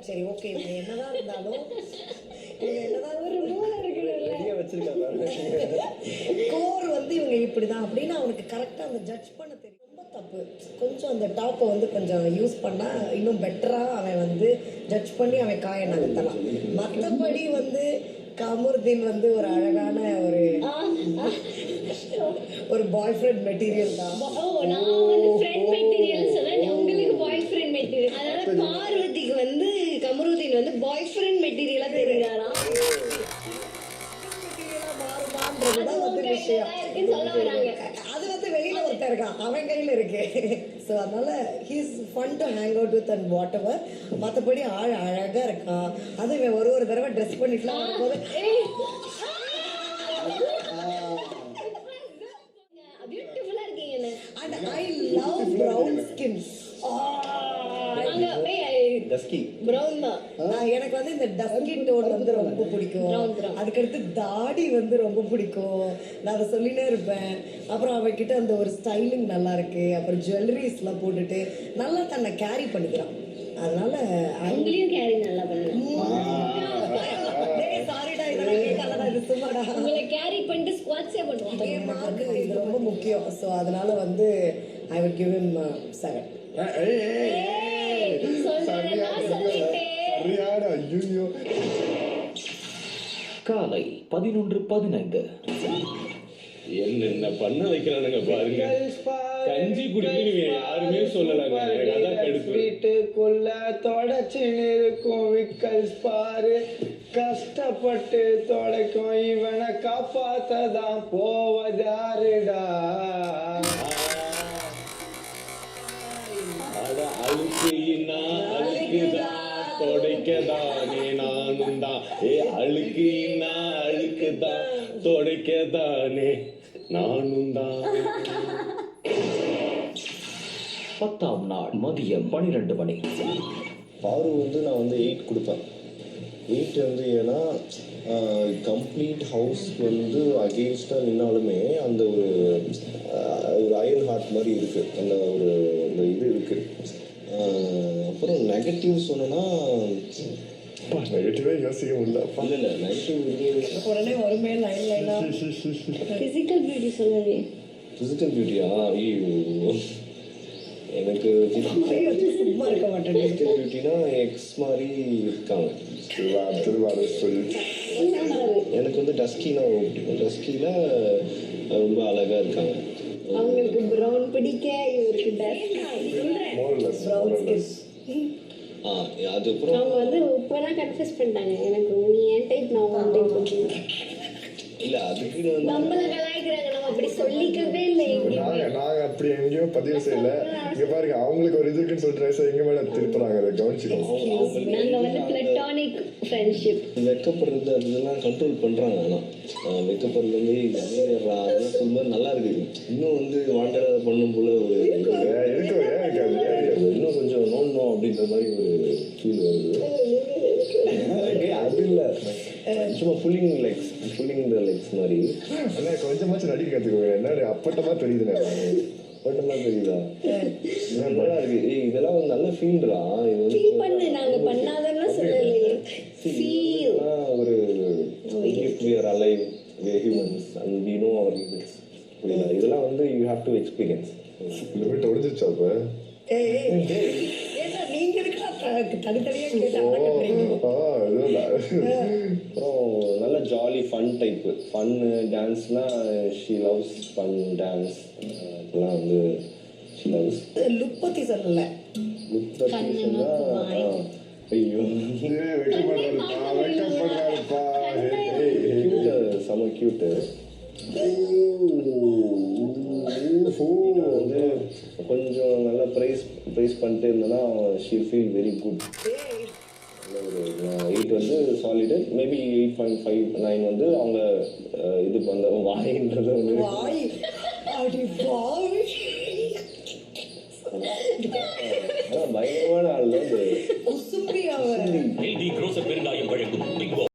சரி ஓகே, இவங்க என்னதான் இருந்தாலும் என்னதான் ஒரு மூளை கோர் வந்து இவங்க இப்படிதான் அப்படின்னு அவனுக்கு கரெக்டாக அந்த ஜட்ஜ் பண்ண தெரியும். ரொம்ப தப்பு. கொஞ்சம் அந்த டாப்பை வந்து கொஞ்சம் யூஸ் பண்ணா இன்னும் பெட்டரா அவன் வந்து ஜட்ஜ் பண்ணி அவன் காய நகர்த்தலாம். மற்றபடி வந்து கமருதீன் வந்து ஒரு அழகான ஒரு பாய் ஃப்ரெண்ட் மெட்டீரியல் தான். நான் வந்து ஃப்ரெண்ட் மெட்டீரியல் சொன்னேன், உங்களுக்கு பாய் ஃப்ரெண்ட் மெட்டீரியல். அதனால பார்வதிக்கு வந்து கமருதீன் வந்து பாய் ஃப்ரெண்ட் மெட்டீரியலா தெரியுறாராம். அது வந்து வெளியில ஒருத்தர் இருக்கான், அவன் கையில இருக்கு. ஸோ அதனால he's fun to hang out with and whatever. மற்றபடி அழகா இருக்கான். அது ஒரு தடவை ட்ரெஸ் பண்ணிட்டுலாம் வரும்போது பியூட்டிஃபுல்லா இருக்கீங்க. And I love brown skin. எனக்கு வந்து இந்த டஸ்கி டோன் வந்து ரொம்ப பிடிக்கும். அதுக்கடுத்து தாடி வந்து ரொம்ப பிடிக்கும். நான் அதை சொல்லினே இருப்பேன். அப்புறம் அவகிட்ட அந்த ஒரு ஸ்டைலிங் நல்லா இருக்கு. அப்புறம் ஜுவல்லரிஸ் எல்லாம் போட்டுட்டு நல்லா தன்னை கேரி பண்ணிக்கிறான். அதனால அவங்களையும் கேரி நல்லா பண்ணுவேன். சாரிடா, இதெல்லாம் கேட்டாலடா, இது சும்மாடா. உங்களை கேரி பண்ணிட்டு ஸ்குவாட்ஸே பண்ணுவாங்க. என் மார்க்கு இது ரொம்ப முக்கியம். ஸோ அதனால வந்து ஐ வில் கிவ் ஹிம் 7. காலை 11:15. என்ன பண்ண வைக்கிறானுங்க பாருங்க. கஞ்சி குடிக்கிறீங்க யாருமே சொல்லலங்க. அதான் கடுப்பு. வீட்டுக்குள்ள தொடச்சின்னு இருக்கும் விக்கல்ஸ் பாரு, கஷ்டப்பட்டு தொலைக்கும் இவனை காப்பாத்ததான் போவதாருடா. அழுக்குன்னா அழுக்குதான் தொடைக்கதானே நானும் தான். அழுக்குன்னா அழுக்குதான் தொடைக்கதானே நானும் தான். 10ஆம் நாள் மதியம் 12 மணி. பாரு வந்து நான் வந்து 8 கொடுப்பேன். 8 வந்து ஏன்னா கம்ப்ளீட் ஹவுஸ் வந்து அகெயின்ஸ்டாக நின்னாலுமே அந்த ஒரு அயன் ஹார்ட் மாதிரி இருக்குது. அந்த இது இருக்குது. அப்புறம் நெகட்டிவ் சொன்னோன்னா நெகட்டிவே யோசிக்க முடியல. இல்லை நெகட்டிவ் உடனே வருமே லைன் லைனா. ஃபிசிக்கல் பியூட்டி சொல்லுங்க. ஃபிசிக்கல் பியூட்டியா? ஐயோ, எனக்கு சும்மா இருக்க மாட்டேன். ஃபிசிக்கல் பியூட்டினா எக்ஸ் மாதிரி இருக்காங்க. திருவாரூர் சொல்லி எனக்கு வந்து டஸ்கினா பிடிக்கும். டஸ்கில ரொம்ப அழகா இருக்காங்க. அவங்களுக்கு ப்ரௌன் பிடிக்க, இவருக்கு அதுக்கப்புறம் அவங்க வந்து இப்போதான் கன்ஃபியூஸ் பண்ணிட்டாங்க. எனக்கு நீ ஏன் டைப், நான் ஒன் டைப். இல்லை அதுக்கு நம்மள கலாய்க்கிறாங்க, நம்ம அப்படி சொல்லிக்கவே இல்லை. நாங்க அப்படி எங்கேயோ பதிவு செய்யல. இங்க பாருங்க, அவங்களுக்கு ஒரு இதுக்குன்னு சொல்லிட்டு எங்க மேல திருப்புறாங்க. அதை கவனிச்சுக்கோங்க. நாங்க வந்து பிளாட்டோனிக் ஃப்ரெண்ட்ஷிப். வெக்கப்படுறது அதெல்லாம் கண்ட்ரோல் பண்றாங்க. ஆனால் வெக்கப்படுறது வந்து அதெல்லாம் சொல்லும்போது நல்லா இருக்கு. இன்னும் வந்து வாண்டடா பண்ணும் போல ஒரு இன்னும் கொஞ்சம் நோண்டணும் அப்படின்ற மாதிரி ஒரு ஃபீல் வருது. அது இல்லை, சும்மா புல்லிங் த லெக்ஸ் மாதிரி. கொஞ்சமாச்சும் நடிக்க கற்றுக்கோங்க. என்ன அப்பட்டமா தெரியுதுண்ணே. அப்பட்டமா தெரியுதா? நல்லா இருக்கு. இதெல்லாம் வந்து நல்ல ஃபீல்டா. இது பண்ணு, நாங்க பண்ணாதன்னா சொல்லலையே. ஒரு we are alive, we are humans and we know our limits. இதெல்லாம் வந்து you have to experience. Limit ஒழிஞ்சிருச்சா அப்ப? நீங்க தனித்தனியா கேட்டு அப்புறம் நல்ல ஜாலி ஃபன் டைப்பு. ஃபன்னு டான்ஸ்னா ஷீ லவ்ஸ் ஃபன் டான்ஸ். அதெல்லாம் வந்து ஷீ லவ்ஸ். லுக் பத்தி சொல்லல. லுக் பத்தி சொன்னா ஐயோ வெக்கப்படுறாருப்பா. செம கியூட்டு. வந்து கொஞ்சம் நல்லா ப்ரைஸ் பண்ணிட்டு இருந்தோன்னா ஷீல் ஃபீல் வெரி குட். ஒரு 8 வந்து சாலிடு. மேபி 8.5 9 வந்து அவங்க இது பண்ண வாயின்றத வந்து